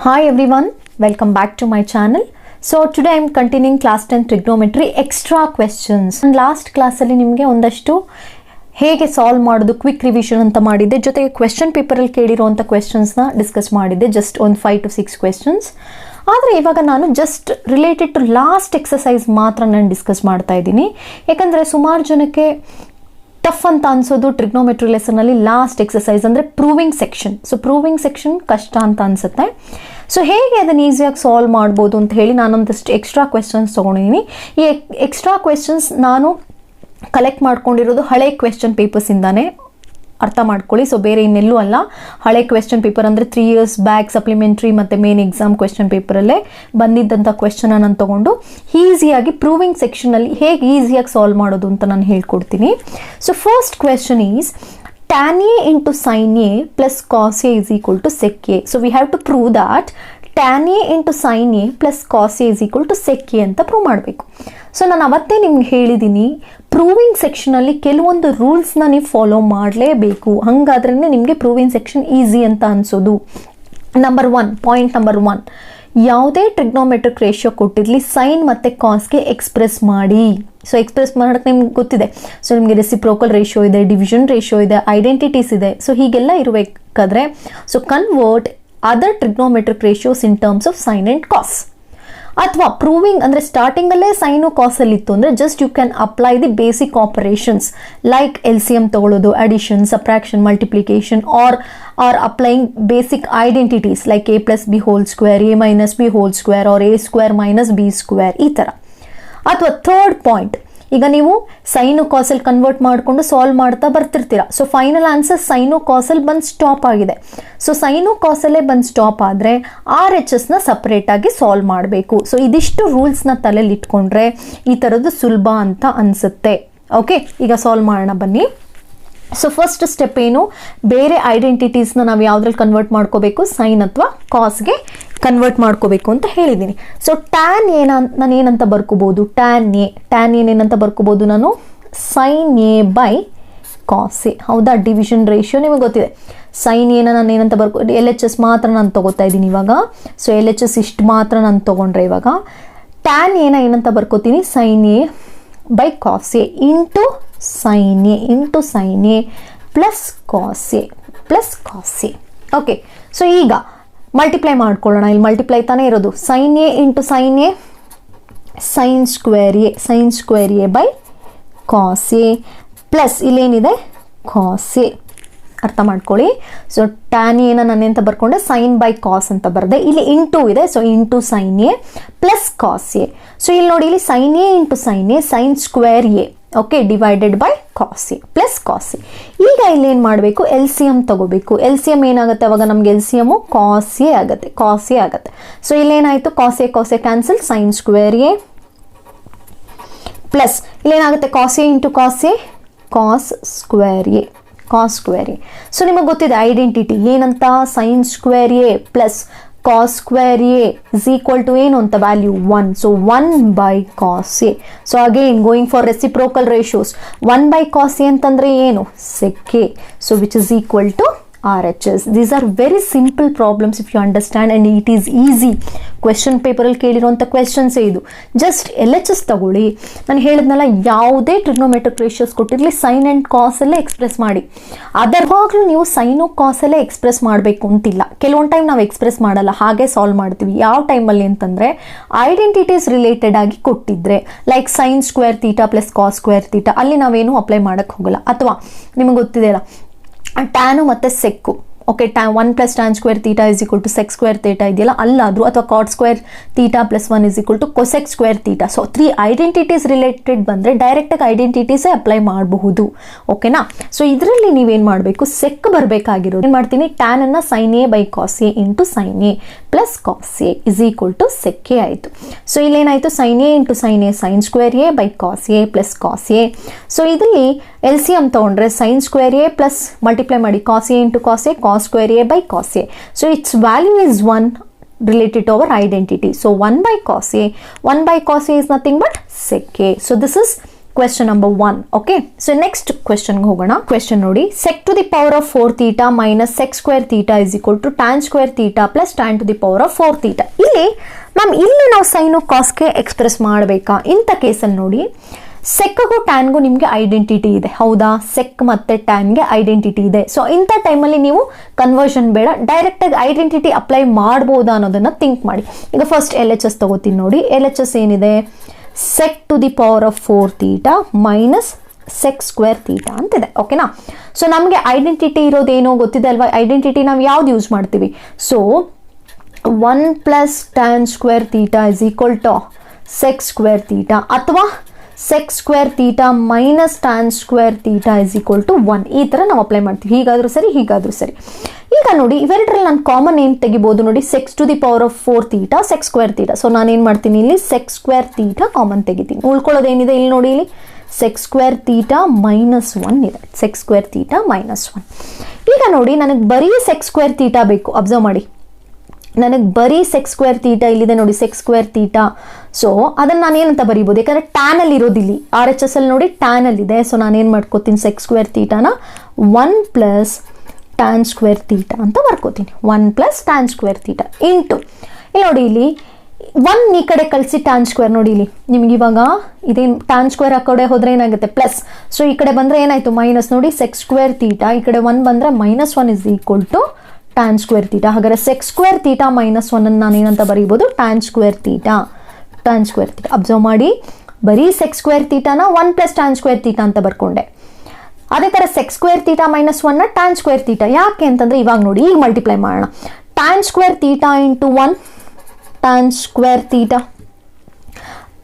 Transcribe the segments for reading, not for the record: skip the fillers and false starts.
Hi everyone, welcome back to my channel. So today I am continuing class 10 trigonometry extra questions. Last class ಅಲ್ಲಿ ನಿಮಗೆ ಒಂದಷ್ಟು ಹೇಗೆ solve ಮಾಡೋದು quick revision ಅಂತ ಮಾಡಿದ್ದೆ, ಜೊತೆಗೆ ಕ್ವೆಶ್ಚನ್ ಪೇಪರ್ ಅಲ್ಲಿ ಕೇಳಿರುವಂತ ಕ್ವೆಶ್ಚನ್ಸ್ ನ ಡಿಸ್ಕಸ್ ಮಾಡಿದ್ದೆ, ಜಸ್ಟ್ ಒಂದು 5 to 6 ಕ್ವೆಶ್ಚನ್ಸ್. ಆದರೆ ಇವಾಗ ನಾನು just related to last exercise ಮಾತ್ರ ನಾನು ಡಿಸ್ಕಸ್ ಮಾಡ್ತಾ ಇದ್ದೀನಿ. ಯಾಕಂದರೆ ಸುಮಾರು ಜನಕ್ಕೆ ಟಫ್ ಅಂತ ಅನ್ಸೋದು ಟ್ರಿಗ್ನೋಮೆಟ್ರಿ ಲೆಸನಲ್ಲಿ ಲಾಸ್ಟ್ ಎಕ್ಸಸೈಸ್ ಅಂದರೆ proving section. So proving section ಕಷ್ಟ ಅಂತ ಅನ್ಸುತ್ತೆ. ಸೊ ಹೇಗೆ ಅದನ್ನು ಈಸಿಯಾಗಿ ಸಾಲ್ವ್ ಮಾಡ್ಬೋದು ಅಂತ ಹೇಳಿ ನಾನೊಂದಷ್ಟು ಎಕ್ಸ್ಟ್ರಾ ಕ್ವೆಶ್ಚನ್ಸ್ ತೊಗೊಂಡಿದ್ದೀನಿ. ಈ ಎಕ್ಸ್ಟ್ರಾ ಕ್ವೆಶ್ಚನ್ಸ್ ನಾನು ಕಲೆಕ್ಟ್ ಮಾಡ್ಕೊಂಡಿರೋದು ಹಳೆ ಕ್ವೆಶ್ಚನ್ ಪೇಪರ್ಸಿಂದಾನೇ, ಅರ್ಥ ಮಾಡ್ಕೊಳ್ಳಿ. ಸೊ ಬೇರೆ ಇನ್ನೆಲ್ಲೂ ಅಲ್ಲ, ಹಳೆ ಕ್ವೆಶ್ಚನ್ ಪೇಪರ್ ಅಂದರೆ 3 years ಬ್ಯಾಕ್ ಸಪ್ಲಿಮೆಂಟ್ರಿ ಮತ್ತು ಮೇನ್ ಎಕ್ಸಾಮ್ ಕ್ವೆಶ್ಚನ್ ಪೇಪರಲ್ಲೇ ಬಂದಿದ್ದಂಥ ಕ್ವೆಶ್ಚನ್ ನಾನು ತೊಗೊಂಡು ಈಸಿಯಾಗಿ ಪ್ರೂವಿಂಗ್ ಸೆಕ್ಷನಲ್ಲಿ ಹೇಗೆ ಈಸಿಯಾಗಿ ಸಾಲ್ವ್ ಮಾಡೋದು ಅಂತ ನಾನು ಹೇಳ್ಕೊಡ್ತೀನಿ. So first question is tan A into sin A plus cos A is equal to sec A. So we have to prove that tan A into sin A plus cos A is equal to sec A ಅಂತ prove ಮಾಡಬೇಕು. So ನಾನು ಅವತ್ತೇ ನಿಮ್ಗೆ ಹೇಳಿದ್ದೀನಿ, proving ಸೆಕ್ಷನಲ್ಲಿ ಕೆಲವೊಂದು ರೂಲ್ಸ್ನ ನೀವು follow ಮಾಡಲೇಬೇಕು, ಹಾಗಾದ್ರೇ ನಿಮಗೆ ಪ್ರೂವಿಂಗ್ ಸೆಕ್ಷನ್ ಈಸಿ ಅಂತ ಅನಿಸೋದು. ಪಾಯಿಂಟ್ ನಂಬರ್ ಒನ್, ಯಾವುದೇ ಟ್ರಿಗ್ನೋಮೆಟ್ರಿಕ್ ರೇಷಿಯೋ ಕೊಟ್ಟಿರಲಿ ಸೈನ್ ಮತ್ತು ಕಾಸ್ಗೆ ಎಕ್ಸ್ಪ್ರೆಸ್ ಮಾಡಿ. ಸೊ ಎಕ್ಸ್ಪ್ರೆಸ್ ಮಾಡೋಕ್ಕೆ ನಿಮ್ಗೆ ಗೊತ್ತಿದೆ. ಸೊ ನಿಮಗೆ ರೆಸಿಪ್ರೋಕಲ್ ರೇಷಿಯೋ ಇದೆ, ಡಿವಿಷನ್ ರೇಷಿಯೋ ಇದೆ, ಐಡೆಂಟಿಟೀಸ್ ಇದೆ. ಸೊ ಹೀಗೆಲ್ಲ ಇರಬೇಕಾದ್ರೆ so convert other trigonometric ratios in terms of sine and cos. ಅಥವಾ ಪ್ರೂವಿಂಗ್ ಅಂದರೆ ಸ್ಟಾರ್ಟಿಂಗಲ್ಲೇ ಸೈನು ಕಾಸಲ್ಲಿ ಇತ್ತು ಅಂದರೆ just you can apply the basic operations like LCM ತಗೊಳ್ಳೋದು, addition, subtraction, multiplication, or applying basic identities like A plus B whole square, A minus B whole square, or A square minus B square, ಈ ಥರ. ಅಥವಾ third point, ಈಗ ನೀವು sine ಕಾಸಲ್ convert ಮಾಡಿಕೊಂಡು solve ಮಾಡ್ತಾ ಬರ್ತಿರ್ತೀರ. ಸೊ ಫೈನಲ್ ಆನ್ಸರ್ ಸೈನು ಕಾಸಲ್ ಬಂದು ಸ್ಟಾಪ್ ಆಗಿದೆ. ಸೊ ಸೈನು ಕಾಸಲ್ಲೇ ಬಂದು ಸ್ಟಾಪ್ ಆದರೆ RHSನ ಸಪ್ರೇಟಾಗಿ ಸಾಲ್ವ್ ಮಾಡಬೇಕು. ಸೊ ಇದಿಷ್ಟು ರೂಲ್ಸ್ನ ತಲೆಯಲ್ಲಿ ಇಟ್ಕೊಂಡ್ರೆ ಈ ಥರದ್ದು ಸುಲಭ ಅಂತ ಅನಿಸುತ್ತೆ. ಓಕೆ, ಈಗ ಸಾಲ್ವ್ ಮಾಡೋಣ ಬನ್ನಿ. ಸೊ ಫಸ್ಟ್ ಸ್ಟೆಪ್ ಏನು, ಬೇರೆ ಐಡೆಂಟಿಟೀಸ್ನ ನಾವು ಯಾವುದ್ರಲ್ಲಿ ಕನ್ವರ್ಟ್ ಮಾಡ್ಕೋಬೇಕು, ಸೈನ್ ಅಥವಾ ಕಾಸ್ಗೆ ಕನ್ವರ್ಟ್ ಮಾಡ್ಕೋಬೇಕು ಅಂತ ಹೇಳಿದ್ದೀನಿ. ಸೊ ಟ್ಯಾನ್ ನಾನು ಏನಂತ ಬರ್ಕೋಬೋದು, ಟ್ಯಾನ್ ಏನಂತ ಬರ್ಕೋಬೋದು ನಾನು, sine A by cos A. ಹೌದಾ, ಡಿವಿಷನ್ ರೇಷಿಯೋ ನಿಮಗೆ ಗೊತ್ತಿದೆ. ಸೈನ್ ಎನ ನಾನು ಏನಂತ LHS ಮಾತ್ರ ನಾನು ತೊಗೋತಾ ಇದ್ದೀನಿ ಇವಾಗ. ಸೊ LHS ಇಷ್ಟು ಮಾತ್ರ ನಾನು ತೊಗೊಂಡ್ರೆ ಇವಾಗ ಟ್ಯಾನ್ ಏನಂತ ಬರ್ಕೋತೀನಿ, sine A by cos A into sine A plus cos A. Okay, so ಈಗ ಮಲ್ಟಿಪ್ಲೈ ಮಾಡ್ಕೊಳ್ಳೋಣ. ಇಲ್ಲಿ ಮಲ್ಟಿಪ್ಲೈ ತಾನೇ ಇರೋದು. Sine A into sine A, sine square A by cos A plus ಇಲ್ಲೇನಿದೆ ಕಾಸ್ A. ಅರ್ಥ ಮಾಡ್ಕೊಳ್ಳಿ. ಸೊ ಟ್ಯಾನ್ ಏನ ನಾನು ಎಂತ ಬರ್ಕೊಂಡೆ, ಸೈನ್ ಬೈ ಕಾಸ್ ಅಂತ ಬರದೆ. ಇಲ್ಲಿ ಇಂಟು ಇದೆ, so into sine A plus cos A. So ಇಲ್ಲಿ ನೋಡಿ, ಇಲ್ಲಿ sine A into sine A, sine square A, okay, divided by cos A plus cos A. ಈಗ ಇಲ್ಲಿ ಏನು ಮಾಡಬೇಕು, LCM ತಗೋಬೇಕು. LCM ಏನಾಗುತ್ತೆ ಅವಾಗ ನಮ್ಗೆ, LCM ಕಾಸ್ A ಆಗುತ್ತೆ. ಸೊ ಇಲ್ಲೇನಾಯಿತು, cos A cancel, sine square A plus ಇಲ್ಲೇನಾಗುತ್ತೆ, cos A into cos A, cos square A. So ನಿಮಗೆ ಗೊತ್ತಿದೆ ಐಡೆಂಟಿಟಿ ಏನಂತ, sine square A plus cos square A is equal to ಏನು ಅಂತ value 1. So 1 by cos A. So again going for reciprocal ratios, 1 by cos A ಅಂತಂದರೆ ಏನು, sec A. So which is equal to RHS. These are very simple problems if you understand, and it is easy. Question ಪೇಪರಲ್ಲಿ ಕೇಳಿರುವಂಥ ಕ್ವೆಶ್ಚನ್ಸೇ ಇದು. Just LHS ತಗೊಳ್ಳಿ. ನಾನು ಹೇಳಿದ್ನಲ್ಲ, ಯಾವುದೇ trigonometric ratios ಕೊಟ್ಟಿರಲಿ sine and ಕಾಸಲ್ಲೇ ಎಕ್ಸ್ಪ್ರೆಸ್ ಮಾಡಿ. ಅದರವಾಗಲೂ ನೀವು ಸೈನು ಕಾಸಲ್ಲೇ ಎಕ್ಸ್ಪ್ರೆಸ್ ಮಾಡಬೇಕು ಅಂತಿಲ್ಲ. ಕೆಲವೊಂದು ಟೈಮ್ ನಾವು ಎಕ್ಸ್ಪ್ರೆಸ್ ಮಾಡಲ್ಲ, ಹಾಗೆ ಸಾಲ್ವ್ ಮಾಡ್ತೀವಿ. ಯಾವ ಟೈಮಲ್ಲಿ ಅಂತಂದರೆ ಐಡೆಂಟಿಟೀಸ್ ರಿಲೇಟೆಡ್ ಆಗಿ ಕೊಟ್ಟಿದ್ರೆ, like sine square theta plus cos square theta, ಅಲ್ಲಿ ನಾವೇನು ಅಪ್ಲೈ ಮಾಡೋಕ್ಕೆ ಹೋಗಲ್ಲ. ಅಥವಾ ನಿಮಗೆ ಗೊತ್ತಿದೆಯಲ್ಲ, ಟ್ಯಾನು ಮತ್ತು sec, okay, 1 plus tan square theta is equal to sec square theta ಇದೆಯಲ್ಲ, ಅಲ್ಲಾದರೂ, ಅಥವಾ cot square theta plus 1 is equal to cosec square theta. So 3 identities related ಬಂದರೆ ಡೈರೆಕ್ಟಾಗಿ ಐಡೆಂಟಿಟೀಸೇ ಅಪ್ಲೈ ಮಾಡಬಹುದು. ಓಕೆನಾ. ಸೊ ಇದರಲ್ಲಿ ನೀವೇನು ಮಾಡಬೇಕು, ಸೆಕ್ ಬರಬೇಕಾಗಿರೋದು ಏನು ಮಾಡ್ತೀನಿ, ಟ್ಯಾನನ್ನು sine A by cos A into sine A plus cos A is equal to sec A ಆಯಿತು. ಸೊ ಇಲ್ಲೇನಾಯಿತು, sine A into sine A, sine square A by cos A plus cos A. So ಇದರಲ್ಲಿ LCM ತೊಗೊಂಡ್ರೆ sine square A plus multiply ಮಾಡಿ cos A into cos A, cos square A by cos A. So its value is 1 related to our identity. So 1 by cos A is nothing but sec A. So this is question number 1. Okay, so next ಕ್ವೆಶ್ಚನ್ಗೆ ಹೋಗೋಣ. Question ನೋಡಿ, sec to the power of 4 theta minus sec square theta is equal to tan square theta plus tan to the power of 4 theta. ಇಲ್ಲಿ ma'am ಇಲ್ಲಿ ನಾವು sign ಕಾಸ್ಗೆ express ಮಾಡಬೇಕಾ? ಇಂಥ ಕೇಸಲ್ಲಿ ನೋಡಿ, ಸೆಕ್ಗೂ ಟ್ಯಾನ್ಗೂ ನಿಮಗೆ ಐಡೆಂಟಿಟಿ ಇದೆ, ಹೌದಾ? ಸೆಕ್ ಮತ್ತು ಟ್ಯಾನ್ಗೆ ಐಡೆಂಟಿಟಿ ಇದೆ. ಸೊ ಇಂಥ ಟೈಮಲ್ಲಿ ನೀವು ಕನ್ವರ್ಷನ್ ಬೇಡ, ಡೈರೆಕ್ಟಾಗಿ ಐಡೆಂಟಿಟಿ ಅಪ್ಲೈ ಮಾಡ್ಬೋದಾ ಅನ್ನೋದನ್ನು ಥಿಂಕ್ ಮಾಡಿ. ಈಗ ಫಸ್ಟ್ LHS ತಗೋತೀನಿ ನೋಡಿ. LHS ಏನಿದೆ? sec to the power of 4 theta minus sec square theta ಅಂತಿದೆ. ಓಕೆನಾ? ಸೊ ನಮಗೆ ಐಡೆಂಟಿಟಿ ಇರೋದೇನೋ ಗೊತ್ತಿದೆ ಅಲ್ವಾ? ಐಡೆಂಟಿಟಿ ನಾವು ಯಾವ್ದು ಯೂಸ್ ಮಾಡ್ತೀವಿ? So 1 plus tan square theta is equal to sec square theta, ಅಥವಾ sec square theta minus tan square theta is equal to 1. ಈ ಥರ ನಾವು ಅಪ್ಲೈ ಮಾಡ್ತೀವಿ. ಹೀಗಾದರೂ ಸರಿ, ಹೀಗಾದರೂ ಸರಿ. ಈಗ ನೋಡಿ, ಇವೆರಡರಲ್ಲಿ ನಾನು ಕಾಮನ್ ಏನು ತೆಗಿಬೋದು ನೋಡಿ? sec to the power of 4 theta sec square theta. So ನಾನೇನು ಮಾಡ್ತೀನಿ, ಇಲ್ಲಿ sec square theta ಕಾಮನ್ ತೆಗಿತೀನಿ. ಉಳ್ಕೊಳ್ಳೋದೇನಿದೆ ಇಲ್ಲಿ ನೋಡಿ, ಇಲ್ಲಿ sec square theta minus 1 ಇದೆ. sec square theta minus 1. ಈಗ ನೋಡಿ, ನನಗೆ ಬರೀ sec square theta ಬೇಕು. ಅಬ್ಸರ್ವ್ ಮಾಡಿ, ನನಗೆ ಬರೀ sec square theta ಇಲ್ಲಿದೆ ನೋಡಿ, sec square theta. ಸೊ ಅದನ್ನು ನಾನು ಏನಂತ ಬರೀಬೋದು? ಯಾಕಂದರೆ ಟ್ಯಾನಲ್ಲಿ ಇರೋದಿಲ್ಲಿ, RHS ಅಲ್ಲಿ ನೋಡಿ ಟ್ಯಾನಲ್ಲಿದೆ. ಸೊ ನಾನೇನು ಮಾಡ್ಕೋತೀನಿ, sec square thetaನ 1 plus tan square theta ಅಂತ ಬರ್ಕೋತೀನಿ. 1 plus tan square theta into ಇಲ್ಲಿ ನೋಡಿ, ಇಲ್ಲಿ 1 ಈ ಕಡೆ ಕಳಿಸಿ tan square ನೋಡಿ, ಇಲ್ಲಿ ನಿಮ್ಗೆ ಇವಾಗ ಇದೇನು tan square ಆ ಕಡೆ ಹೋದರೆ ಏನಾಗುತ್ತೆ? ಪ್ಲಸ್. ಸೊ ಈ ಕಡೆ ಬಂದರೆ ಏನಾಯಿತು? ಮೈನಸ್. ನೋಡಿ, sec square theta ಈ ಕಡೆ 1 ಬಂದರೆ -1 is equal to tan square theta. ಹಾಗಾದರೆ sec square theta minus 1 ಅನ್ನು ನಾನು ಏನಂತ ಬರೀಬೋದು? tan square theta. tan square theta observe ಮಾಡಿ, ಬರೀ sec square thetaನ 1 plus tan square theta ಅಂತ ಬರ್ಕೊಂಡೆ. ಅದೇ ಥರ sec square theta minus 1ನ tan square theta. ಯಾಕೆ ಅಂತಂದರೆ ಇವಾಗ ನೋಡಿ, ಈಗ ಮಲ್ಟಿಪ್ಲೈ ಮಾಡೋಣ. tan square theta into 1 tan square theta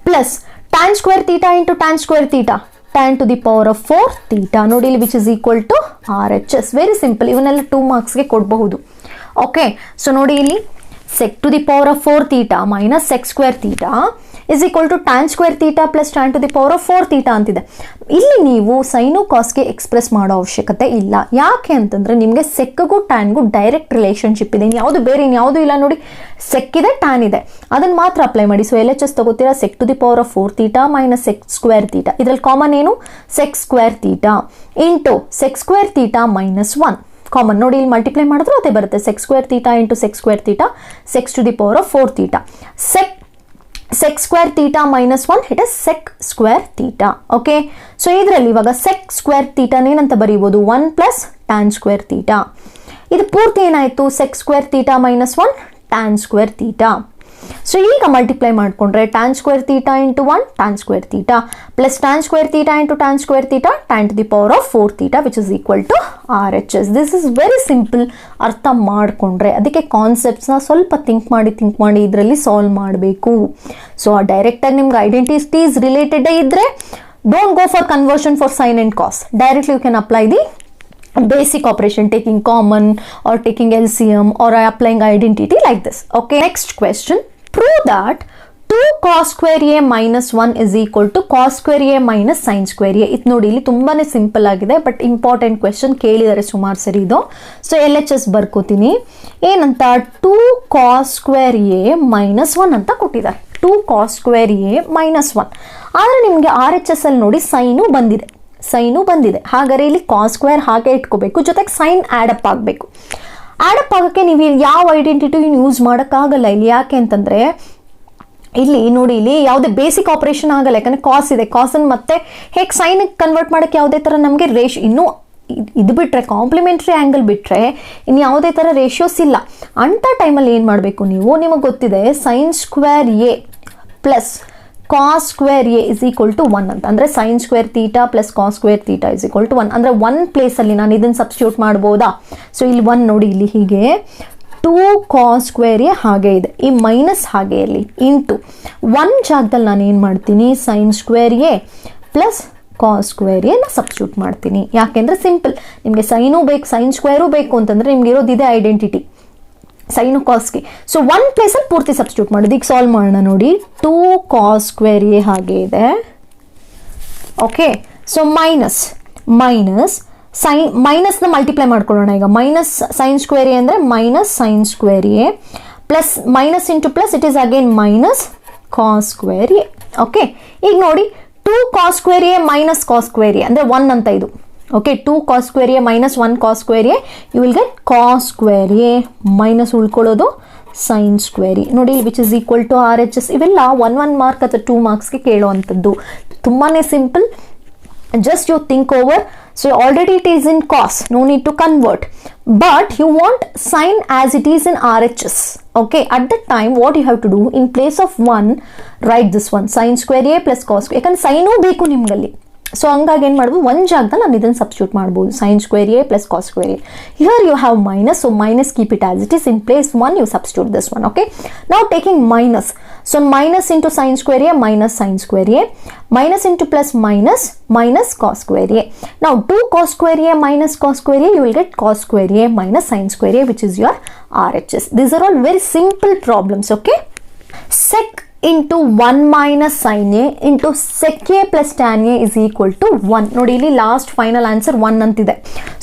plus tan square theta into tan square theta tan to the power of 4 theta ನೋಡಿ ಇಲ್ಲಿ, which is equal to RHS. Very simple. ಇವನ್ನೆಲ್ಲ 2 ಮಾರ್ಕ್ಸ್ಗೆ ಕೊಡಬಹುದು. ಓಕೆ, ಸೊ ನೋಡಿ ಇಲ್ಲಿ sec to the power of 4 theta minus sec square theta is equal to tan square theta plus tan to the power of 4 theta ಅಂತಿದೆ. ಇಲ್ಲಿ ನೀವು sign ಕಾಸ್ಗೆ express ಮಾಡೋ ಅವಶ್ಯಕತೆ ಇಲ್ಲ. ಯಾಕೆ ಅಂತಂದರೆ ನಿಮಗೆ ಸೆಕ್ಗೂ ಟ್ಯಾನ್ಗೂ ಡೈರೆಕ್ಟ್ ರಿಲೇಷನ್ಶಿಪ್ ಇದೆ. ಯಾವುದು ಬೇರೆ ಇನ್ಯಾವುದೂ ಇಲ್ಲ ನೋಡಿ. ಸೆಕ್ ಇದೆ, ಟ್ಯಾನ್ ಇದೆ, ಅದನ್ನು ಮಾತ್ರ ಅಪ್ಲೈ ಮಾಡಿ. So LHS ತಗೋತೀರಾ, sec to the power of 4 theta minus sec square theta. ಇದರಲ್ಲಿ ಕಾಮನ್ ಏನು? sec square theta into sec square theta minus 1 common. ನೋಡಿ, ಇಲ್ಲಿ ಮಲ್ಟಿಪ್ಲೈ ಮಾಡಿದ್ರು ಅದೇ ಬರುತ್ತೆ. sec square theta into sec square theta, sec to the power of 4 theta. sec square theta minus 1 it is sec square theta. Okay, so ಇದರಲ್ಲಿ ಇವಾಗ sec square theta ಏನಂತ ಬರೀಬೋದು? 1 plus tan square theta. ಇದು ಪೂರ್ತಿ ಏನಾಯಿತು? sec square theta minus 1 tan square theta. So ಈಗ multiply ಮಾಡಿಕೊಂಡ್ರೆ tan square theta into 1 tan square theta plus tan square theta into tan square theta tan to the power of 4 theta which is equal to RHS. This is very simple. ಅರ್ಥ ಮಾಡಿಕೊಂಡ್ರೆ ಅದಕ್ಕೆ ಕಾನ್ಸೆಪ್ಟ್ಸ್ನ ಸ್ವಲ್ಪ think ಮಾಡಿ ಇದರಲ್ಲಿ solve ಮಾಡಬೇಕು. So ಡೈರೆಕ್ಟಾಗಿ ನಿಮ್ಗೆ identities related ಇದ್ದರೆ don't go for conversion for sine and cos. Directly you can apply the basic operation, taking common or taking LCM or applying identity like this. Okay, next question. Prove that 2 cos square a minus 1 is equal to cos square a minus sin square a. ಇದು ನೋಡಿ, ಇಲ್ಲಿ ತುಂಬಾನೇ simple ಆಗಿದೆ, but important question ಕೇಳಿದ್ದಾರೆ ಸುಮಾರು ಸರಿ ಇದು. So LHS ಬರ್ಕೋತೀನಿ. ಏನಂತ? 2 cos square a minus 1 ಅಂತ ಕೊಟ್ಟಿದ್ದಾರೆ. 2 cos square a minus 1. ಆದರೆ ನಿಮಗೆ RHS ಅಲ್ಲಿ ನೋಡಿ ಸೈನು ಬಂದಿದೆ. ಹಾಗಾದರೆ ಇಲ್ಲಿ ಕಾಸ್ ಸ್ಕ್ವೇರ್ ಹಾಗೆ ಇಟ್ಕೋಬೇಕು, ಜೊತೆಗೆ ಸೈನ್ ಆ್ಯಡಪ್ ಆಗಬೇಕು. ಆ್ಯಡಪ್ ಆಗೋಕ್ಕೆ ನೀವು ಯಾವ ಐಡೆಂಟಿಟಿ ಯೂಸ್ ಮಾಡೋಕ್ಕಾಗಲ್ಲ ಇಲ್ಲಿ. ಯಾಕೆ ಅಂತಂದರೆ ಇಲ್ಲಿ ನೋಡಿ, ಇಲ್ಲಿ ಯಾವುದೇ ಬೇಸಿಕ್ ಆಪರೇಷನ್ ಆಗಲ್ಲ. ಯಾಕಂದರೆ ಕಾಸ್ ಇದೆ. ಕಾಸನ್ನು ಮತ್ತೆ ಹೇಗೆ ಸೈನಿಗೆ ಕನ್ವರ್ಟ್ ಮಾಡೋಕ್ಕೆ ಯಾವುದೇ ಥರ ನಮಗೆ ಇನ್ನೂ ಇದು ಬಿಟ್ಟರೆ, ಕಾಂಪ್ಲಿಮೆಂಟ್ರಿ ಆ್ಯಂಗಲ್ ಬಿಟ್ಟರೆ ಇನ್ನು ಯಾವುದೇ ಥರ ರೇಷಿಯೋಸ್ ಇಲ್ಲ. ಅಂಥ ಟೈಮಲ್ಲಿ ಏನು ಮಾಡಬೇಕು ನೀವು? ನಿಮಗೆ ಗೊತ್ತಿದೆ sign square A plus cos square a is equal to 1 ಅಂತ. ಅಂದರೆ sin square theta plus cos square theta is equal to 1. ಅಂದರೆ 1 ಪ್ಲೇಸಲ್ಲಿ ನಾನು ಇದನ್ನು ಸಬ್ಸ್ಟಿಟ್ಯೂಟ್ ಮಾಡ್ಬೋದಾ? ಸೊ ಇಲ್ಲಿ 1 ನೋಡಿ, ಇಲ್ಲಿ ಹೀಗೆ 2 cos square a ಹಾಗೆ ಇದೆ, ಈ ಮೈನಸ್ ಹಾಗೆ ಇರಲಿ, ಇಂಟು 1 ಜಾಗದಲ್ಲಿ ನಾನು ಏನು ಮಾಡ್ತೀನಿ? sin square a plus cos square a ನ ಸಬ್ಸ್ಟಿಟ್ಯೂಟ್ ಮಾಡ್ತೀನಿ. ಯಾಕೆಂದರೆ ಸಿಂಪಲ್, ನಿಮಗೆ ಸೈನು ಬೇಕು, ಸೈನ್ ಸ್ಕ್ವೇರು ಬೇಕು ಅಂತಂದರೆ ನಿಮ್ಗೆ ಇರೋದಿದೆ ಐಡೆಂಟಿಟಿ ಸೈನು ಕಾಸ್ಗೆ. ಸೊ 1 ಪ್ಲೇಸಲ್ಲಿ ಪೂರ್ತಿ ಸಬ್ಸ್ಟಿಟ್ಯೂಟ್ ಮಾಡೋದು. ಈಗ ಸಾಲ್ವ್ ಮಾಡೋಣ ನೋಡಿ. 2 cos square a ಹಾಗೆ ಇದೆ. ಓಕೆ, ಸೊ ಮೈನಸ್ನ ಮಲ್ಟಿಪ್ಲೈ ಮಾಡ್ಕೊಳ್ಳೋಣ. ಈಗ ಮೈನಸ್ ಸೈನ್ ಸ್ಕ್ವೇರ್ ಎ ಅಂದರೆ minus sine square A plus minus into plus it is again minus cos square a. Okay, ಈಗ ನೋಡಿ 2 cos square a minus cos square a ಅಂದ್ರೆ 1 ಅಂತ ಇದು. Okay, 2 cos square a minus 1 cos square a, you will get cos square a minus ಉಳ್ಕೊಳ್ಳೋದು sin square a. ನೋಡಿ, which is equal to RHS. ಇವೆಲ್ಲ 1 mark ಅಥವಾ 2 ಮಾರ್ಕ್ಸ್ಗೆ ಕೇಳುವಂಥದ್ದು. ತುಂಬಾನೇ simple. Just you think over. So already it is in cos, no need to convert, but you want sin as it is in RHS. Okay, at that time what you have to do, in place of 1 write this one, sin square a plus cos square. ಯಾಕಂದ್ರೆ sign ಬೇಕು ನಿಮ್ಗಲ್ಲಿ. So ಹಂಗಾಗಿ ಏನು ಮಾಡ್ಬೋದು, ಒಂದು ಜಾಗದಲ್ಲಿ ನಾನು ಇದನ್ನು substitute ಮಾಡ್ಬೋದು, sine square A plus cos square A. Here you have minus, so minus keep it as it is. In place 1 you substitute this one. Okay, ನಾವು taking minus, so minus into sine square A minus sine square A, minus into plus minus, minus cos square a. Now 2 cos square a minus cos square a, you will get cos square a minus sin square a, which is your RHS. These are all very simple problems. Okay, sec into 1 minus sin a into sec a plus tan a is equal to 1. ನೋಡಿ, ಇಲ್ಲಿ last final answer 1 ಅಂತಿದೆ.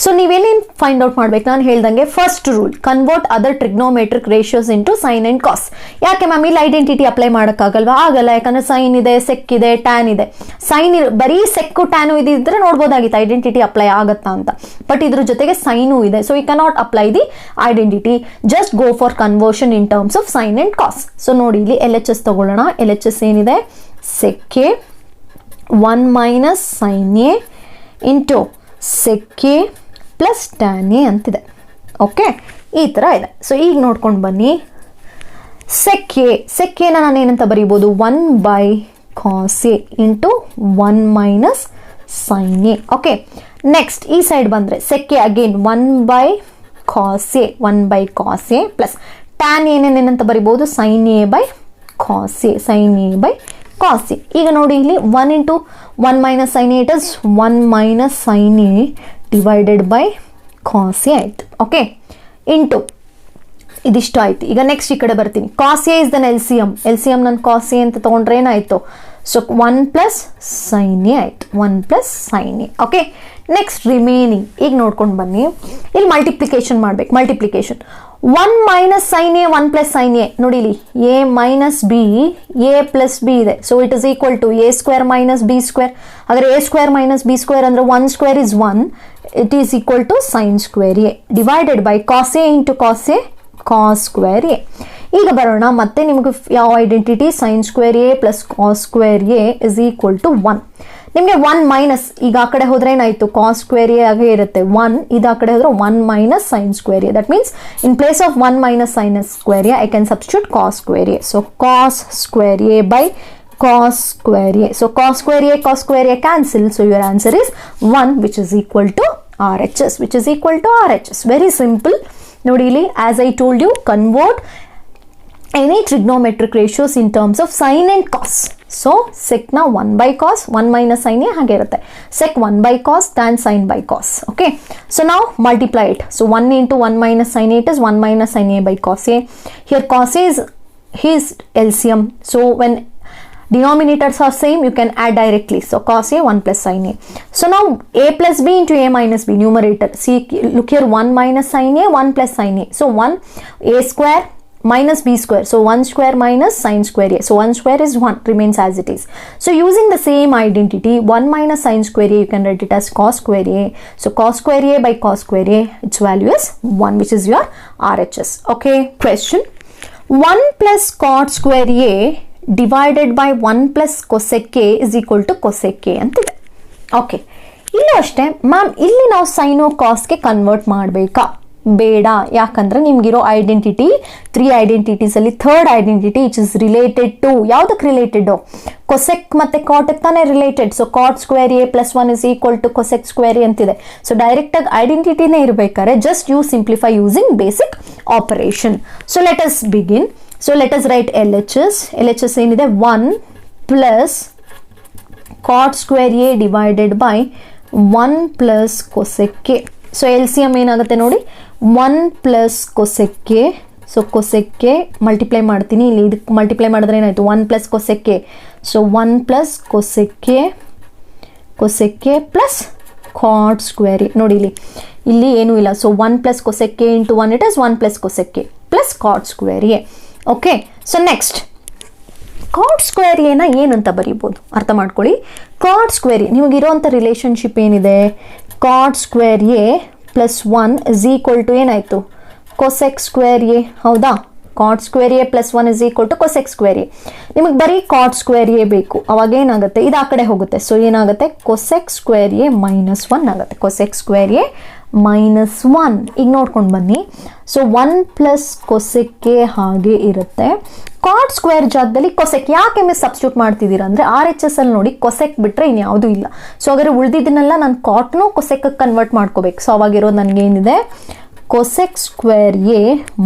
So ನೀವೇನೇನು find out ಮಾಡ್ಬೇಕು, ನಾನು ಹೇಳ್ದಂಗೆ first rule, convert other trigonometric ratios into sine and cos. ಯಾಕೆ ma'am ಇಲ್ಲಿ identity apply ಮಾಡೋಕ್ಕಾಗಲ್ವಾ? ಆಗಲ್ಲ, ಯಾಕಂದ್ರೆ ಸೈನ್ ಇದೆ, ಸೆಕ್ ಇದೆ, ಟ್ಯಾನ್ ಇದೆ. ಸೈನ್ ಬರೀ ಸೆಕ್ಕು ಟ್ಯಾನು ಇದ್ರೆ ನೋಡ್ಬೋದಾಗಿತ್ತು ಐಡೆಂಟಿಟಿ ಅಪ್ಲೈ ಆಗತ್ತಾ ಅಂತ, ಬಟ್ ಇದ್ರ ಜೊತೆಗೆ ಸೈನು ಇದೆ. So you cannot apply the identity, just go for conversion in terms of sine and cos. So ನೋಡಿ, ಇಲ್ಲಿ LHS ತಗೊಳ್ಳೋಣ. LHS ಏನಿದೆ, sec a 1 minus sin a into sec a plus tan a ಅಂತಿದೆ. Okay, ಈ ಥರ ಇದೆ. So ಈಗ ನೋಡ್ಕೊಂಡು ಬನ್ನಿ, sec a ನಾನು ಏನಂತ ಬರೀಬೋದು, 1 by cos a into 1 minus sin a. Okay, next ಈ ಸೈಡ್ ಬಂದರೆ sec a again 1 by cos a plus tan ಏನೇನೇನಂತ ಬರಿಬೋದು, sin a by cos a, sin a by cos a. ಈಗ ನೋಡಿ, ಇಲ್ಲಿ 1 into 1 minus sin a, it is 1 minus sin a divided by cos a ಆಯ್ತು. Okay, into ಇದಿಷ್ಟು ಆಯ್ತು. ಈಗ next ಈ ಕಡೆ ಬರ್ತೀನಿ, cos a is then LCM ನಾನು cos a ಅಂತ ತೊಗೊಂಡ್ರೆ ಏನಾಯಿತು, ಸೊ 1 plus sin a ಆಯಿತು, 1 plus sin a. Okay, next remaining ಈಗ ನೋಡ್ಕೊಂಡು ಬನ್ನಿ, ಇಲ್ಲಿ ಮಲ್ಟಿಪ್ಲಿಕೇಶನ್ ಮಾಡ್ಬೇಕು. Multiplication 1 minus sin a 1 plus sin a, ನೋಡಿ ಇಲ್ಲಿ a minus b, a plus b ಇದೆ. So it is equal to a square minus b square. ಹಾಗಾದ್ರೆ a square minus b square ಅಂದರೆ 1 square is 1, it is equal to sine square a divided by cos a into cos a, cos square a. ಈಗ ಬರೋಣ, ಮತ್ತೆ ನಿಮಗೆ ಯಾವ identity, sine square a plus cos square a is equal to 1. ನಿಮಗೆ 1 minus, ಈಗ ಆ ಕಡೆ ಹೋದ್ರೆ ಏನಾಯ್ತು, ಕಾಸ್ ಸ್ಕ್ವೇರ್ ಎ ಆಗೇ ಇರುತ್ತೆ 1, ಇದು ಆ ಕಡೆ ಹೋದ್ರೆ 1 minus sine square a. That means in place of 1 minus sine square a I can substitute cos square A. So cos square A by cos square A. So cos square a cancel. So your answer is 1, which is equal to RHS. Very simple. ನೋಡಿ ಇಲ್ಲಿ, as I told you, convert any trigonometric ratios in terms of sin and cos. So sec na 1 by cos, 1 minus sin a ಹಾಗೆ ಇರುತ್ತೆ, sec 1 by cos tan sin by cos. Okay, so now multiply it. So 1 into 1 minus sin a, it is 1 minus sin a by cos a. Here cos a is his LCM, so when denominators are same, you can add directly. So cos a 1 plus sin a. So now a plus b into a minus b, numerator. See, look here, 1 minus sin a, 1 plus sin a. So 1 a square minus b square, so 1 square minus sin square a, so 1 square is 1, remains as it is. So using the same identity, 1 minus sin square a, you can write it as cos square a. So cos square a by cos square a, its value is 1, which is your RHS. Okay, question, 1 plus cot square a divided by 1 plus cosec a is equal to cosec a ಅಂತಿದೆ. Okay, ಇಲ್ಲೂ ಅಷ್ಟೇ ma'am, ಇಲ್ಲಿ ನಾವು cyano ಕಾಸ್ಗೆ convert ಮಾಡಬೇಕಾ? ಬೇಡ, ಯಾಕಂದ್ರೆ ನಿಮ್ಗಿರೋ identity 3 identities ಅಲ್ಲಿ third identity it is related to, ಯಾವುದಕ್ಕೆ ರಿಲೇಟೆಡ್, ಕೊಸೆಕ್ ಮತ್ತೆ ಕಾಟ್ ತಾನೇ related. So cot square A plus 1 is equal to cosec square a ಅಂತಿದೆ. ಸೊ ಡೈರೆಕ್ಟ್ ಆಗಿ ಐಡೆಂಟಿಟಿನೇ ಇರಬೇಕಾದ್ರೆ just you simplify using basic operation. So let us begin. So let us write LHS ಏನಿದೆ, 1 plus cot square a divided by 1 plus cosec a. So LCM ಏನಾಗುತ್ತೆ ನೋಡಿ, 1 plus cosec a. So cosec a multiply ಮಾಡ್ತೀನಿ, ಇಲ್ಲಿ ಇದಕ್ಕೆ multiply ಮಾಡಿದ್ರೆ ಏನಾಯಿತು, 1 plus cosec a. So 1 plus cosec A plus cot square a. ನೋಡಿ ಇಲ್ಲಿ ಏನೂ ಇಲ್ಲ. ಸೊ 1 plus cosec A into 1, it is 1 plus cosec A plus cot square a. Okay, so next cot square ಎನ ಏನಂತ ಬರೀಬೋದು ಅರ್ಥ ಮಾಡ್ಕೊಳ್ಳಿ. ಕಾಟ್ ಸ್ಕ್ವೇರ್ ಎ ನಿಮಗಿರೋಂಥ ರಿಲೇಷನ್ಶಿಪ್ ಏನಿದೆ, cot square A plus 1 is equal to ಏನಾಯಿತು, ಕೊಸೆಕ್ ಸ್ಕ್ವೇರ್ ಎ. ಹೌದಾ, cot square A plus 1 is equal to cosec square a. ನಿಮಗೆ ಬರೀ ಕಾಟ್ ಸ್ಕ್ವೇರ್ ಎ ಬೇಕು, ಅವಾಗ ಏನಾಗುತ್ತೆ, ಇದು ಆ ಕಡೆ ಹೋಗುತ್ತೆ. ಸೊ ಏನಾಗುತ್ತೆ, ಕೊಸೆಕ್ ಸ್ಕ್ವೇರ್ ಎ ಮೈನಸ್ 1 ಆಗುತ್ತೆ. Cosec square A minus 1. ಈಗ ನೋಡ್ಕೊಂಡು ಬನ್ನಿ. ಸೊ 1 ಪ್ಲಸ್ ಕೊಸೆಕ್ ಎ ಹಾಗೆ ಇರುತ್ತೆ. ಕಾಟ್ ಸ್ಕ್ವೇರ್ ಜಾಗದಲ್ಲಿ ಕೊಸೆಕ್ ಯಾಕೆ ಮಿಸ್ ಸಬ್ಸ್ಟಿಟ್ಯೂಟ್ ಮಾಡ್ತಿದ್ದೀರಾ ಅಂದರೆ RHS ಅಲ್ಲಿ ನೋಡಿ ಕೊಸೆಕ್ ಬಿಟ್ಟರೆ ಇನ್ಯಾವುದೂ ಇಲ್ಲ. ಸೊ ಹಾಗಾದ್ರೆ ಉಳಿದಿದ್ದನ್ನೆಲ್ಲ ನಾನು ಕಾಟ್ನು ಕೊಸೆಕ್ ಕನ್ವರ್ಟ್ ಮಾಡ್ಕೋಬೇಕು. ಸೊ ಅವಾಗಿರೋದು ನನಗೆ ಏನಿದೆ, cosec square A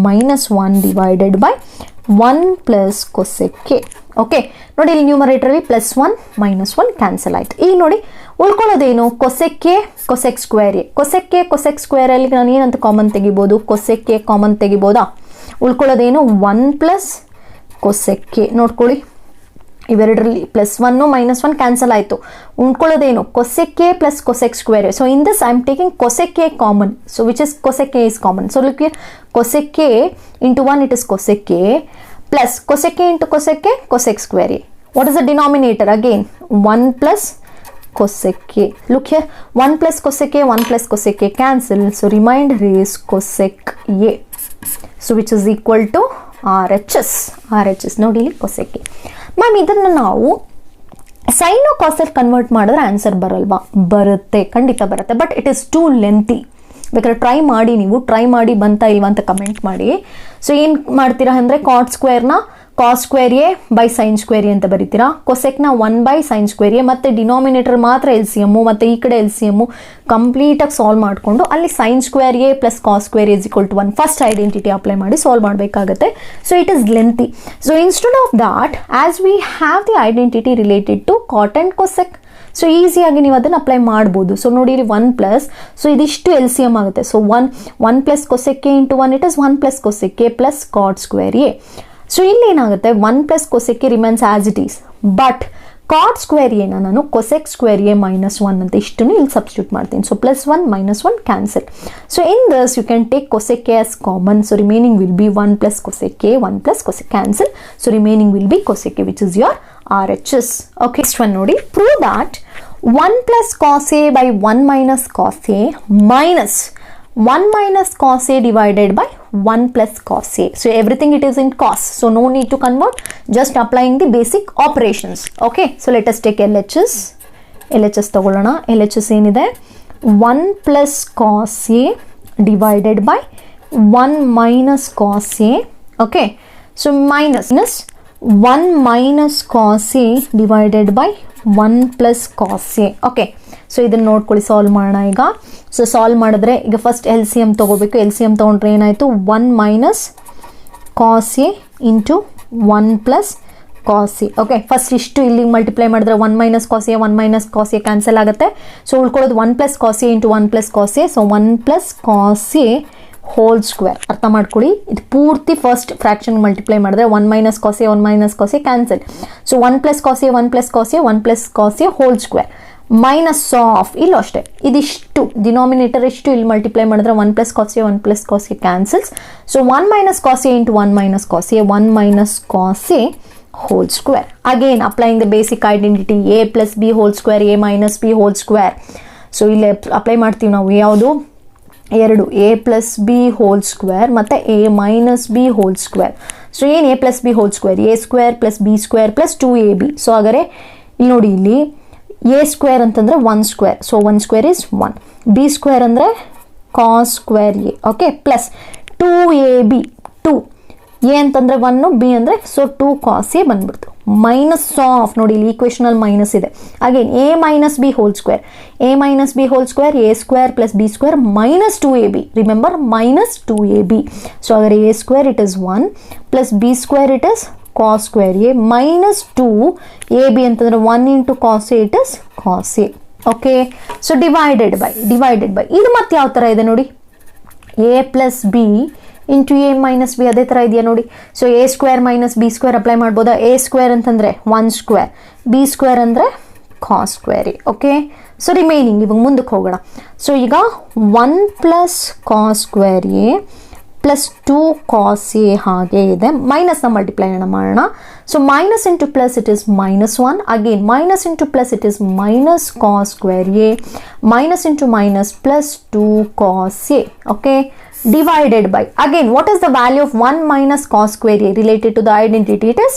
minus 1 divided by 1 plus cosec A. Okay ನೋಡಿ, ಇಲ್ಲಿ ನ್ಯೂಮರೇಟರಲ್ಲಿ ಪ್ಲಸ್ 1 ಮೈನಸ್ 1 ಕ್ಯಾನ್ಸಲ್ ಆಯಿತು. ಈಗ ನೋಡಿ ಉಳ್ಕೊಳ್ಳೋದೇನು, cosec A cosec square A. Cosec A cosec square ಅಲ್ಲಿ ನಾನು ಏನಂತ ಕಾಮನ್ ತೆಗಿಬೋದು, ಕೊಸೆಕ್ ಎ ಕಾಮನ್ ತೆಗಿಬೋದಾ. ಉಳ್ಕೊಳ್ಳೋದೇನು 1 ಪ್ಲಸ್ ಕೊಸೆಕ್ ಎ. ನೋಡ್ಕೊಳ್ಳಿ ಇವೆರಡರಲ್ಲಿ ಪ್ಲಸ್ 1 ಮೈನಸ್ 1 ಕ್ಯಾನ್ಸಲ್ ಆಯಿತು. ಉಳ್ಕೊಳ್ಳೋದೇನು, cosec A plus cosec square A. So in this I am taking cosec A common. So which is cosec A is common. So look here, cosec A into 1 it is cosec A plus cosec A into cosec A cosec square a. What is the denominator again, 1 plus cosec a. Look here, 1 plus cosec A 1 plus cosec a cancel. So remainder is cosec a. So which is equal to RHS ನೋಡಿ ಇಲ್ಲಿ cosec a. Ma'am ಇದನ್ನು ನಾವು ಸೈನೋ ಕಾಸಲ್ಲಿ convert ಮಾಡಿದ್ರೆ answer ಬರಲ್ವಾ? ಬರುತ್ತೆ, ಖಂಡಿತ ಬರುತ್ತೆ. But it is too lengthy. ಬೇಕಾದ್ರೆ ಟ್ರೈ ಮಾಡಿ, ನೀವು ಟ್ರೈ ಮಾಡಿ ಬಂತಾ ಇಲ್ವಾ ಅಂತ ಕಮೆಂಟ್ ಮಾಡಿ. ಸೊ ಏನು ಮಾಡ್ತೀರಾ ಅಂದರೆ, ಕಾಟ್ ಸ್ಕ್ವೇರ್ನ cos square A by sine square A ಅಂತ ಬರೀತೀರಾ. ಕೊಸೆಕ್ನ 1 ಬೈ ಸೈನ್ ಸ್ಕ್ವೇರ್ ಎ, ಮತ್ತು ಡಿನಾಮಿನೇಟರ್ ಮಾತ್ರ LCM ಮತ್ತು ಈ ಕಡೆ LCM ಕಂಪ್ಲೀಟಾಗಿ ಸಾಲ್ವ್ ಮಾಡಿಕೊಂಡು ಅಲ್ಲಿ sine square A plus cos square is equal to 1 first identity apply ಮಾಡಿ ಸಾಲ್ವ್ ಮಾಡಬೇಕಾಗುತ್ತೆ. So it is lengthy. So instead of that, as we have the identity related to cot and cosec, so ಈಸಿಯಾಗಿ ನೀವು ಅದನ್ನು apply ಮಾಡ್ಬೋದು. So ನೋಡಿ ಇಲ್ಲಿ 1 plus, so ಇದಿಷ್ಟು LCM ಆಗುತ್ತೆ. So 1 plus cosec A into 1 it is 1 plus cosec A plus cot square A. So ಇಲ್ಲಿ ಏನಾಗುತ್ತೆ, 1 plus cosec a remains as it is. But cot square ಎನ ನಾನು ಕೊಸೆಕ್ ಸ್ಕ್ವೇರ್ ಎ ಮೈನಸ್ 1 ಅಂತ ಇಷ್ಟನ್ನು ಇಲ್ಲಿ substitute ಮಾಡ್ತೀನಿ. So plus 1 minus 1 cancel. So in this you can take cosec A as common. So remaining will be 1 plus cosec A, 1 plus cosec cancel. So remaining will be cosec A which is your RHS. Okay, next one ನೋಡಿ, prove that 1 plus cos A by 1 minus cos A minus 1 minus cos a divided by 1 plus cos a. So everything it is in cos. So no need to convert. Just applying the basic operations. Okay. So let us take LHS. LHS ತಗೊಳ್ಳೋಣ. LHS ಏನಿದೆ, 1 plus cos a divided by 1 minus cos a. Okay. So minus 1 minus cos a divided by 1 plus cos a. Okay. So ಇದನ್ನು ನೋಡ್ಕೊಳ್ಳಿ, solve ಮಾಡೋಣ ಈಗ. So solve ಮಾಡಿದ್ರೆ ಈಗ first LCM ತೊಗೋಬೇಕು. LCM ತೊಗೊಂಡ್ರೆ ಏನಾಯಿತು, 1 minus cos A into 1 plus cos A. Okay, first ಇಷ್ಟು ಇಲ್ಲಿಗೆ ಮಲ್ಟಿಪ್ಲೈ ಮಾಡಿದ್ರೆ 1 minus cos A 1 minus cos A cancel ಆಗುತ್ತೆ. ಸೊ ಉಳ್ಕೊಳ್ಳೋದು 1 plus cos A into 1 plus cos A. So 1 plus cos A whole square. ಅರ್ಥ ಮಾಡ್ಕೊಳ್ಳಿ, ಇದು ಪೂರ್ತಿ ಫಸ್ಟ್ ಫ್ರಾಕ್ಷನ್ ಮಲ್ಟಿಪ್ಲೈ ಮಾಡಿದ್ರೆ 1 minus cos A 1 minus cos A cancel. So 1 plus cos A 1 plus cos A 1 plus cos A whole square minus of, ಇಲ್ಲೂ ಅಷ್ಟೇ ಇದಿಷ್ಟು denominator ಇಷ್ಟು ಇಲ್ಲಿ ಮಲ್ಟಿಪ್ಲೈ ಮಾಡಿದ್ರೆ 1 plus cos A 1 plus cos a cancels. So 1 minus cos A into 1 minus cos A 1 minus cos A whole square. Again applying the basic identity a plus b whole square A minus b whole square. So ಇಲ್ಲಿ apply ಮಾಡ್ತೀವಿ ನಾವು ಯಾವುದು, ಎರಡು, a plus b whole square ಮತ್ತು a minus b whole square. So ಏನು a plus b whole square, a square plus b square plus 2ab. So ಹಾಗಾದರೆ ಇಲ್ಲಿ ನೋಡಿ, ಇಲ್ಲಿ ಎ ಸ್ಕ್ವೇರ್ ಅಂತಂದರೆ 1 square. So 1 square is 1. B square ಅಂದರೆ cos square a. Okay, plus 2ab. 2 a ಅಂತಂದರೆ 1, b ಅಂದರೆ so 2 cos a ಬಂದ್ಬಿಡ್ತು. Minus of, ನೋಡಿ ಇಲ್ಲಿ ಈಕ್ವೇಷನಲ್ಲಿ ಮೈನಸ್ ಇದೆ. Again a minus b whole square, A minus b whole square a square plus b square minus 2ab. Remember minus 2ab. So ಹಾಗಾದರೆ a square it is 1 plus b square it is cos square a minus 2ab ಅಂತಂದ್ರೆ 1 into cos a it is cos a. Okay, so divided by ಇದು ಮತ್ತೆ ಯಾವ ಥರ ಇದೆ ನೋಡಿ, a plus b into a minus b ಅದೇ ಥರ ಇದೆಯಾ ನೋಡಿ. So a square minus b square apply ಮಾಡ್ಬೋದಾ. ಎ ಸ್ಕ್ವೇರ್ ಅಂತಂದರೆ 1 ಸ್ಕ್ವೇರ್, ಬಿ ಸ್ಕ್ವೇರ್ ಅಂದರೆ cos square a. Okay, so remaining ಇವಾಗ ಮುಂದಕ್ಕೆ ಹೋಗೋಣ. ಸೊ ಈಗ 1 plus cos square A plus 2 cos a ಹಾಗೆ ಇದೆ. ಮೈನಸ್ನ ಮಲ್ಟಿಪ್ಲೈ ಮಾಡೋಣ. So minus into plus it is -1. Again minus into plus it is minus cos square A. Minus into minus plus 2 cos A. Okay, divided by, again what is the value of 1 minus cos square a? Related to the identity, it is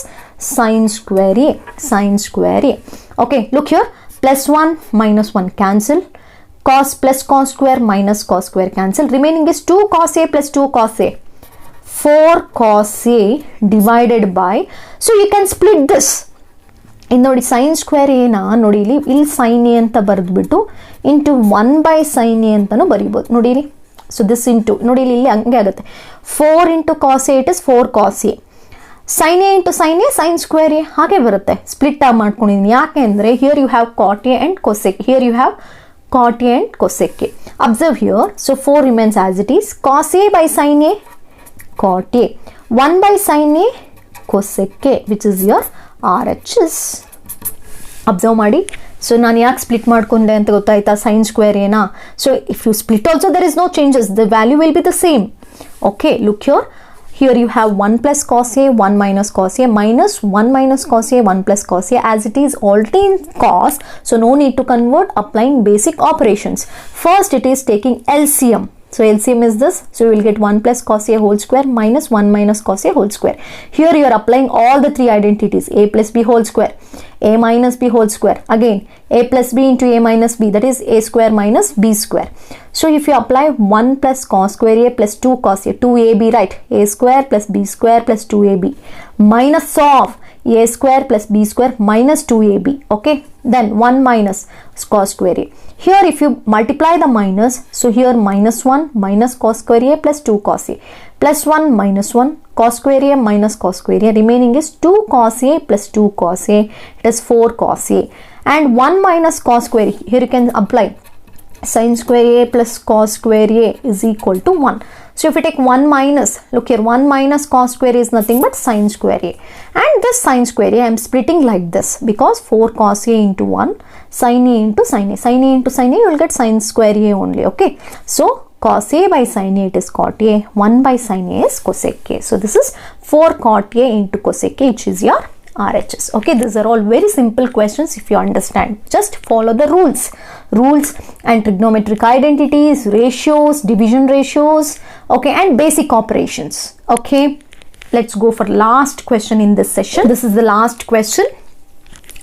sin square a. Sin square a. Okay, look here, plus 1 minus 1 cancel, cos plus cos square minus cos square cancel, remaining is 2 cos a plus 2 cos a, 4 cos a divided by, so you can split this. ಇದು ನೋಡಿ sine square ಏನ ನೋಡಿ ಇಲ್ಲಿ sine A ಅಂತ ಬರೆದ್ಬಿಟ್ಟು into 1 by sine A ಅಂತಲೂ ಬರೀಬೋದು ನೋಡಿ. So this into ನೋಡಿ ಇಲ್ಲಿ ಹಂಗೆ ಆಗುತ್ತೆ. 4 into cos a it is 4 cos a. Sine a into sine a sine square a ಹಾಗೆ ಬರುತ್ತೆ. ಸ್ಪ್ಲಿಟ್ ಆಗಿ ಮಾಡ್ಕೊಂಡಿದ್ದೀನಿ ಯಾಕೆ ಅಂದರೆ here you have cot a and cosec, here you have cot a and cosec a. Observe here, so 4 remains as it is. Cos A by sine a cot a, 1 by sine a cosec A which is your RHS. Observe ಮಾಡಿ. So ನಾನು ಯಾಕೆ split ಮಾಡ್ಕೊಂಡೆ ಅಂತ ಗೊತ್ತಾಯ್ತಾ? Sine square ಏನಾ. So if you split also there is no changes, the value will be the same. Okay, look here, here you have 1 plus cos a, 1 minus cos a, minus 1 minus cos a, 1 plus cos a, as it is already in cos, so no need to convert, applying basic operations. First it is taking LCM. So LCM is this, so you will get 1 plus cos a whole square minus 1 minus cos a whole square. Here you are applying all the three identities, a plus b whole square, a minus b whole square, again a plus b into a minus b, that is a square minus b square. So if you apply 1 plus cos square a plus 2 cos a, 2ab, right, a square plus b square plus 2ab, minus of a square plus b square minus 2ab. Okay, then 1 minus cos square a. Here if you multiply the minus, so here minus 1 minus cos square a plus 2 cos a, plus 1 minus 1 cos square a minus cos square a, remaining is 2 cos a plus 2 cos a, it is 4 cos a, and 1 minus cos square a, here you can apply sin square a plus cos square a is equal to 1. So if you take 1 minus, look here, 1 minus cos square is nothing but sin square a, and this sin square a I am splitting like this because 4 cos a into 1 sin a into sin a, sin a into sin a, you will get sin square a only. Okay, so cos a by sin a it is cot a, 1 by sin a is cosec a. So this is 4 cot a into cosec a, which is your RHS. Okay, these are all very simple questions if you understand. Just follow the rules and trigonometric identities, ratios, division ratios, okay, and basic operations. Okay, let's go for last question in this session. This is the last question,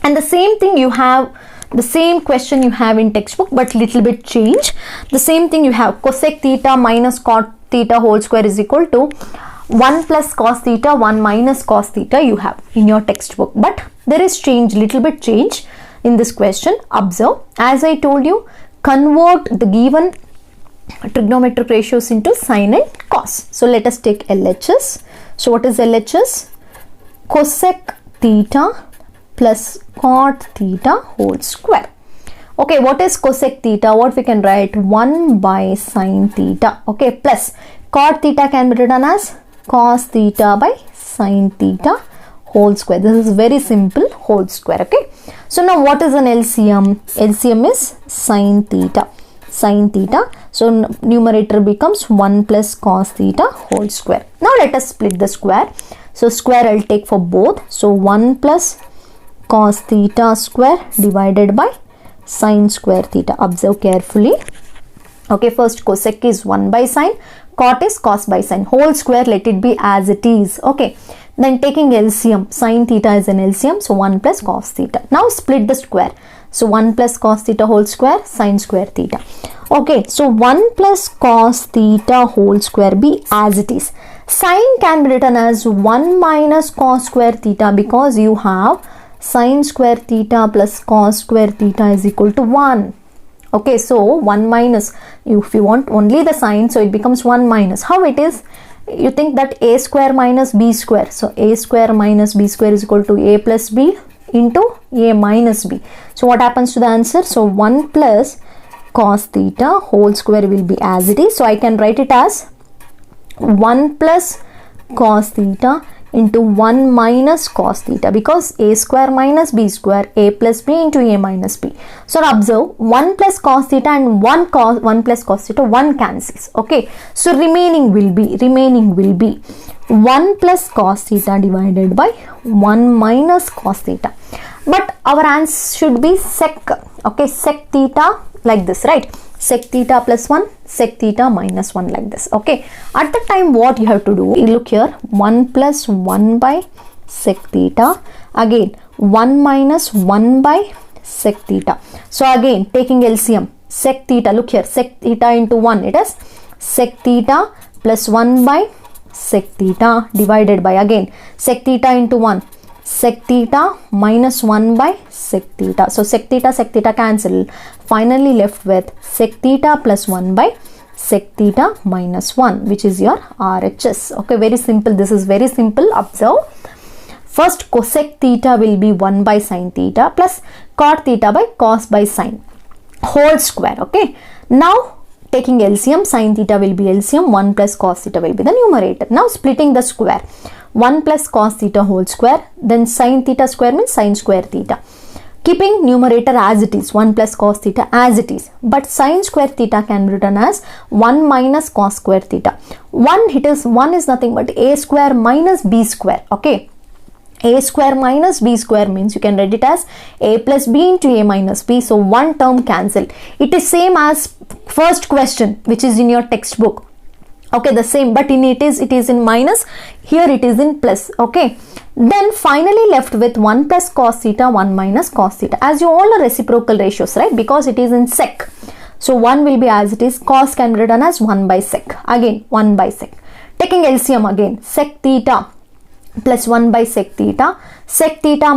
and the same thing you have, the same question you have in textbook but little bit change. The same thing you have cosec theta minus cot theta whole square is equal to 1 plus cos theta 1 minus cos theta you have in your textbook, but there is change, little bit change in this question. Observe, as I told you, convert the given trigonometric ratios into sin and cos. So let us take LHS. So what is LHS? Cosec theta plus cot theta whole square. Okay, what is cosec theta? What we can write? 1 by sin theta. Okay, plus cot theta can be written as cos theta by sin theta whole square. This is very simple, whole square. Okay, so now what is an LCM? LCM is sin theta, sin theta. So numerator becomes 1 plus cos theta whole square. Now let us split the square. So square I'll take for both. So 1 plus cos theta square divided by sin square theta. Observe carefully. Okay, first cosec is 1 by sin, cot is cos by sin, whole square let it be as it is. Okay, then taking LCM, sin theta is an LCM, so 1 plus cos theta. Now split the square. So 1 plus cos theta whole square sin square theta. Okay, so 1 plus cos theta whole square be as it is. Sin can be written as 1 minus cos square theta because you have sin square theta plus cos square theta is equal to 1. Okay, so 1 minus, if you want only the sign, so it becomes 1 minus. How it is? You think that a square minus b square. So a square minus b square is equal to a plus b into a minus b. So what happens to the answer? So 1 plus cos theta whole square will be as it is. So I can write it as 1 plus cos theta into 1 minus cos theta, because a square minus b square, a plus b into a minus b. So observe, 1 plus cos theta and 1 plus cos theta, 1 cancels. Okay, so remaining will be 1 plus cos theta divided by 1 minus cos theta. But our answer should be sec. Okay, sec theta like this, right? Sec theta plus 1, sec theta minus 1, like this. Okay, at the time what you have to do, look here, 1 plus 1 by sec theta, again 1 minus 1 by sec theta. So again taking LCM, sec theta, look here, sec theta into 1, it is sec theta plus 1 by sec theta divided by, again sec theta into 1, sec theta minus 1 by sec theta. So sec theta cancel, finally left with sec theta plus 1 by sec theta minus 1, which is your RHS. Okay, very simple. This is very simple. Observe, first cosec theta will be 1 by sin theta plus cot theta by cos by sin whole square. Okay, now taking LCM, sin theta will be LCM, 1 plus cos theta will be the numerator. Now splitting the square, 1 plus cos theta whole square, then sin theta square means sin square theta. Keeping numerator as it is, 1 plus cos theta as it is, but sin square theta can be written as 1 minus cos square theta. 1 is nothing but a square minus b square. Okay, a square minus b square means you can write it as a plus b into a minus b. So one term cancelled. It is same as first question which is in your textbook. Okay, the same, but in it is in minus, here it is in plus. Okay, then finally left with 1 plus cos theta, 1 minus cos theta. As you all know reciprocal ratios, right? Because it is in sec, so 1 will be as it is, cos can be written as 1 by sec, again 1 by sec. Taking LCM again, sec theta plus 1 by sec theta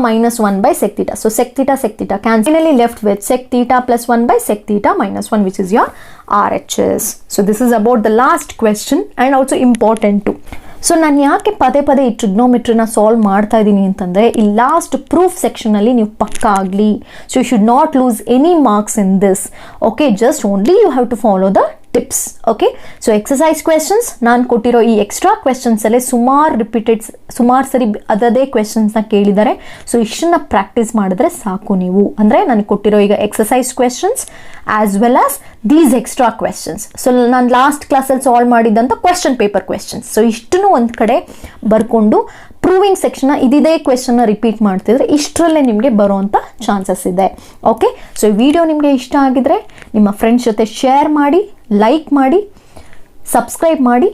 minus 1 by sec theta. So sec theta cancel, finally left with sec theta plus 1 by sec theta minus 1, which is your RHS. So this is about the last question and also important too. So ನಾನು ಯಾಕೆ ಪದೇ ಪದೇ ಈ ಟ್ರಿಗ್ನೋಮೆಟ್ರಿನ solve ಮಾಡ್ತಾ ಇದ್ದೀನಿ ಅಂತಂದರೆ, ಈ last proof ಸೆಕ್ಷನಲ್ಲಿ ನೀವು ಪಕ್ಕಾ ಆಗಲಿ. So you should not lose any marks in this. Okay, just only you have to follow the tips. Okay, so exercise questions ನಾನು ಕೊಟ್ಟಿರೋ ಈ ಎಕ್ಸ್ಟ್ರಾ ಕ್ವೆಶನ್ಸಲ್ಲೇ ಸುಮಾರು ಸರಿ ಅದದೇ ಕ್ವೆಶನ್ಸ್ನ ಕೇಳಿದ್ದಾರೆ. ಸೊ ಇಷ್ಟನ್ನ ಪ್ರಾಕ್ಟೀಸ್ ಮಾಡಿದ್ರೆ ಸಾಕು ನೀವು. ಅಂದರೆ ನನಗೆ ಕೊಟ್ಟಿರೋ ಈಗ exercise questions as well as these extra questions. So ನಾನು ಲಾಸ್ಟ್ ಕ್ಲಾಸಲ್ಲಿ ಸಾಲ್ವ್ ಮಾಡಿದ್ದಂಥ ಕ್ವೆಶನ್ ಪೇಪರ್ ಕ್ವೆಶನ್ಸ್. ಸೊ ಇಷ್ಟನ್ನು ಒಂದು ಕಡೆ ಬರ್ಕೊಂಡು ಪ್ರೂವಿಂಗ್ ಸೆಕ್ಷನ್ನ ಇದಿದೇ ಕ್ವೆಶನ್ನ ರಿಪೀಟ್ ಮಾಡ್ತಿದ್ರೆ ಇಷ್ಟರಲ್ಲೇ ನಿಮಗೆ ಬರೋವಂಥ ಚಾನ್ಸಸ್ ಇದೆ. ಓಕೆ, ಸೊ ಈ ವಿಡಿಯೋ ನಿಮಗೆ ಇಷ್ಟ ಆಗಿದ್ರೆ ನಿಮ್ಮ ಫ್ರೆಂಡ್ಸ್ ಜೊತೆ ಶೇರ್ ಮಾಡಿ, ಲೈಕ್ ಮಾಡಿ, ಸಬ್ಸ್ಕ್ರೈಬ್ ಮಾಡಿ.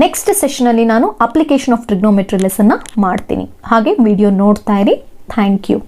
ನೆಕ್ಸ್ಟ್ ಸೆಷನಲ್ಲಿ ನಾನು ಅಪ್ಲಿಕೇಶನ್ ಆಫ್ ಟ್ರಿಗ್ನೋಮೆಟ್ರಿ ಲೆಸನ್ನ ಮಾಡ್ತೀನಿ. ಹಾಗೆ ವಿಡಿಯೋ ನೋಡ್ತಾ ಇರಿ. Thank you.